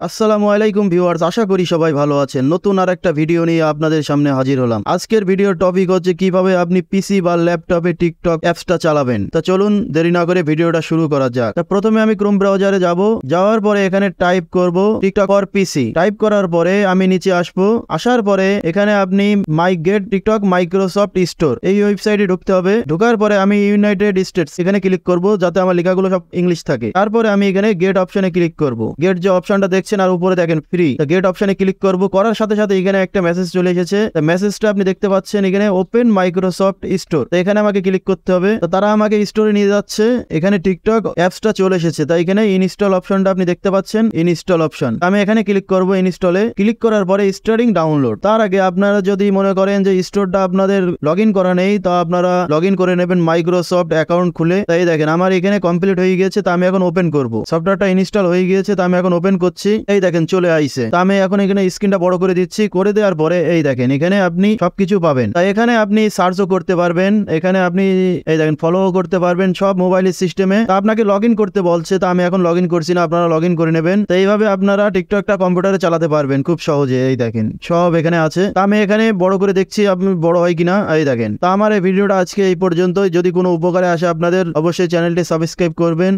আসসালামু আলাইকুম ভিউয়ার্স, আশা করি সবাই ভালো আছেন। নতুন আর একটা ভিডিও নিয়ে আপনাদের সামনে হাজির হলাম। আজকের ভিডিওর টপিক হচ্ছে কিভাবে আপনি পিসি বা ল্যাপটপে টিকটক অ্যাপসটা চালাবেন। তা চলুন দেরি না করে ভিডিওটা শুরু করা যাক। তা প্রথমে আমি ক্রোম ব্রাউজারে যাব। যাওয়ার পরে এখানে টাইপ করব টিকটক ফর পিসি। টাইপ করার পরে আমি নিচে আসবো। আসার পরে এখানে আপনি মাই গেট টিকটক মাইক্রোসফট স্টোর এই ওয়েবসাইটে ঢুকতে হবে। ঢোকার পরে আমি ইউনাইটেড স্টেটস এখানে ক্লিক করব যাতে আমার লেখাগুলো সব ইংলিশ থাকে। তারপরে আমি এখানে গেট অপশনে ক্লিক করব। গেট যে অপশনটা আর উপরে দেখেন ফ্রি, গেট অপশনে ক্লিক করব। করার সাথে সাথে এখানে একটা মেসেজ চলে এসেছে। মেসেজটা আপনি দেখতে পাচ্ছেন এখানে ওপেন মাইক্রোসফট স্টোর। তো এখানে আমাকে ক্লিক করতে হবে। তো তারা আমাকে স্টোরে নিয়ে যাচ্ছে। এখানে টিকটক অ্যাপসটা চলে এসেছে। তাই এখানে ইনস্টল অপশনটা আপনি দেখতে পাচ্ছেন, ইনস্টল অপশন। আমি এখানে ক্লিক করব ইনস্টলে। ক্লিক করার পরে স্টার্টিং ডাউনলোড। তার আগে আপনারা যদি মনে করেন যে স্টোরটা আপনাদের লগ ইন করা নেই, তো আপনারা লগ ইন করে নেবেন মাইক্রোসফট অ্যাকাউন্ট খুলে। তাই দেখেন আমার এখানে কমপ্লিট হয়ে গিয়েছে। তা আমি এখন ওপেন করব। সফটওয়্যারটা ইনস্টল হয়ে গিয়েছে। তা আমি এখন ওপেন করছি। এই দেখেন চলে আইছে। তা আমি এখন এখানে স্ক্রিনটা বড় করে দিচ্ছি। করে দেওয়ার পরে এই দেখেন এখানে আপনি সবকিছু পাবেন। তাই এখানে আপনি সার্চও করতে পারবেন। এখানে আপনি এই দেখেন ফলো করতে পারবেন সব মোবাইলের সিস্টেমে। তা আপনাকে লগ ইন করতে বলছে। তা আমি এখন লগ ইন করছি না, আপনারা লগ ইন করে নেবেন। তো এইভাবে আপনারা টিকটকটা কম্পিউটারে চালাতে পারবেন খুব সহজে। এই দেখেন সব এখানে আছে। তা আমি এখানে বড় করে দেখছি আপনি বড় হয় কিনা। এই দেখেন। তা আমার এই ভিডিওটা আজকে এই পর্যন্তই। যদি কোনো উপকারে আসে আপনাদের, অবশ্যই চ্যানেলটি সাবস্ক্রাইব করবেন।